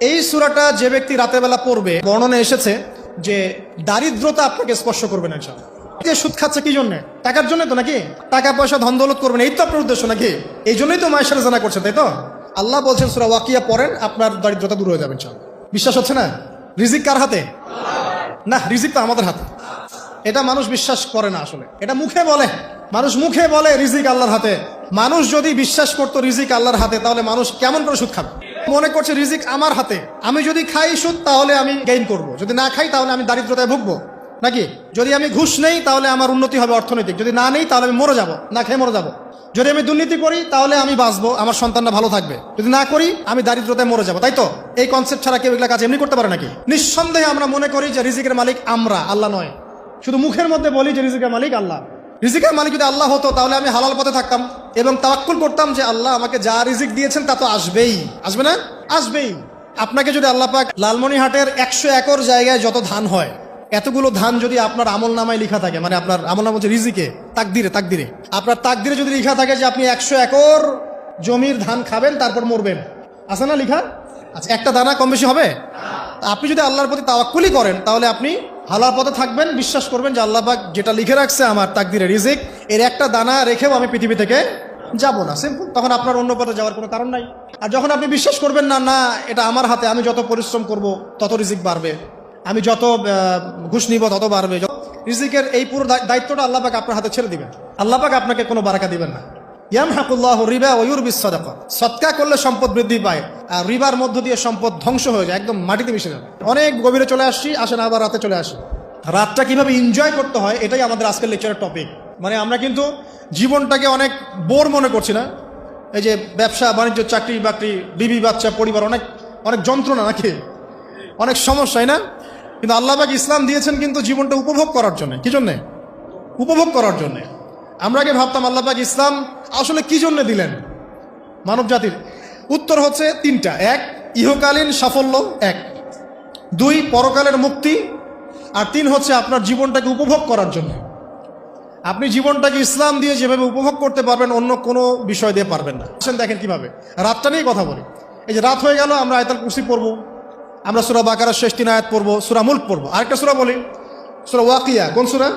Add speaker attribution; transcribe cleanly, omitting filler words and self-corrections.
Speaker 1: এই সূরাটা যে ব্যক্তি রাতের বেলা পড়বে, বর্ণনা এসেছে যে দারিদ্রতা আপনাকে স্পর্শ করবে না ইনশাআল্লাহ। যে সুদ খাচ্ছে কি জন্য? টাকার জন্য তো নাকি? টাকা পয়সা ধন দৌলত করবেন, এই তো আপনার উদ্দেশ্য নাকি? এই জন্যই তো মায়ের সাথে জানা করছেন, তাই তো? আল্লাহ বলছেন সূরা ওয়াকিয়া পড়েন, আপনার দারিদ্রতা দূর হয়ে যাবে ইনশাআল্লাহ। বিশ্বাস হচ্ছে না? রিজিক কার হাতে? না, রিজিক তো আমাদের হাতে। এটা মানুষ বিশ্বাস করে না আসলে, এটা মুখে বলে। মানুষ মুখে বলে রিজিক আল্লাহর হাতে। মানুষ যদি বিশ্বাস করতো রিজিক আল্লাহর হাতে, তাহলে মানুষ কেমন করে সুদ খাবে? মনে করছে রিজিক আমার হাতে, আমি যদি খাই সুদ তাহলে আমি গেইন করব, যদি না খাই তাহলে আমি দারিদ্রতায় ভুগবো নাকি? যদি আমি ঘুষ নেই তাহলে আমার উন্নতি হবে অর্থনৈতিক, যদি না নেই তাহলে আমি মরে যাব, না খেয়ে মরে যাব। যদি আমি দুর্নীতি করি তাহলে আমি বাঁচবো, আমার সন্তানরা ভালো থাকবে, যদি না করি আমি দারিদ্রতায় মরে যাব, তাই তো? এই কনসেপ্ট ছাড়া কেউ এগুলা কাজ এমনি করতে পারে নাকি? নিঃসন্দেহে আমরা মনে করি যে রিজিকের মালিক আমরা, আল্লাহ নয়। শুধু মুখের মধ্যে বলি যে রিজিকের মালিক আল্লাহ। রিজিকের মালিক যদি আল্লাহ হতো তাহলে আমি হালাল পথে থাকতাম এবং তাওয়াক্কুল করতাম যে আল্লাহ আমাকে যা রিজিক দিয়েছেন তা তো আসবেই, আসবে না? আসবেই। আপনাকে যদি আল্লাহ পাক লালমনিরহাটের 100 একর জায়গায় যত ধান হয়, এতগুলো ধান যদি আপনার আমল নামায় লেখা থাকে, মানে আপনার আমল নাম হচ্ছে রিজিকে, তাকদিরে আপনার তাকদিরে যদি লেখা থাকে যে আপনি 100 একর জমির ধান খাবেন তারপর মরবেন, আছে না লেখা? আচ্ছা, একটা দানা কম বেশি হবে? আপনি যদি আল্লাহর প্রতি তাওয়াক্কুলই করেন তাহলে আপনি হালাল পথে থাকবেন, বিশ্বাস করবেন যে আল্লাহ পাক যেটা লিখে রাখছে আমার তাকদিরে রিজিক, এর একটা দানা রেখেও আমি পৃথিবী থেকে যাব না, সিম্পল। তখন আপনার অন্য পথে যাওয়ার কোনো কারণ নাই। আর যখন আপনি বিশ্বাস করবেন না, না এটা আমার হাতে, আমি যত পরিশ্রম করব তত রিজিক বাড়বে, আমি যত ঘুষ নিব তত বাড়বে, রিজিকের এই পুরো দায়িত্বটা আল্লাহ পাক আপনার হাতে ছেড়ে দিবেন। আল্লাহ পাক আপনাকে কোনো বারাকা দিবেন না। ইয়ামহাকুল্লাহু রিবা ওয়া ইউরবিস সাদাকা। সদকা করলে সম্পদ বৃদ্ধি পায়, আর রিবার মধ্য দিয়ে সম্পদ ধ্বংস হয়ে যায়, একদম মাটিতে মিশে যায়। অনেক গভীরে চলে আসছি, আসেন আবার রাতে চলে আসি। রাতটা কিভাবে এনজয় করতে হয় এটাই আমাদের আজকের লেকচারের টপিক। মানে আমরা কিন্তু জীবনটাকে অনেক বোর মনে করছি না? এই যে ব্যবসা বাণিজ্য, চাকরি বাকরি, বিবি বাচ্চা, পরিবার, অনেক অনেক যন্ত্রণা নাকি, অনেক সমস্যাই না? কিন্তু আল্লাহ পাক ইসলাম দিয়েছেন কিন্তু জীবনটা উপভোগ করার জন্য। কি জন্যে? উপভোগ করার জন্যে। আমরা আগে ভাবতাম আল্লাহ পাক ইসলাম আসলে কি জন্য দিলেন মানব জাতির? উত্তর হচ্ছে 3টা। 1, ইহকালীন সাফল্য, 1। 2, পরকালের মুক্তি, আর 3 হচ্ছে আপনার জীবনটাকে উপভোগ করার জন্য। আপনি জীবনটাকে ইসলাম দিয়ে যেভাবে উপভোগ করতে পারবেন অন্য কোনো বিষয় দিয়ে পারবেন না। দেখেন কিভাবে, রাতটা নিয়ে কথা বলি। এই যে রাত হয়ে গেল, আমরা আয়াতুল কুরসি পড়বো, আমরা সূরা বাকারার শেষ 3 আয়াত পড়বো, সূরা মুলক পড়বো, আরেকটা সূরা বলি সূরা ওয়াকিয়া। কোন সূরা?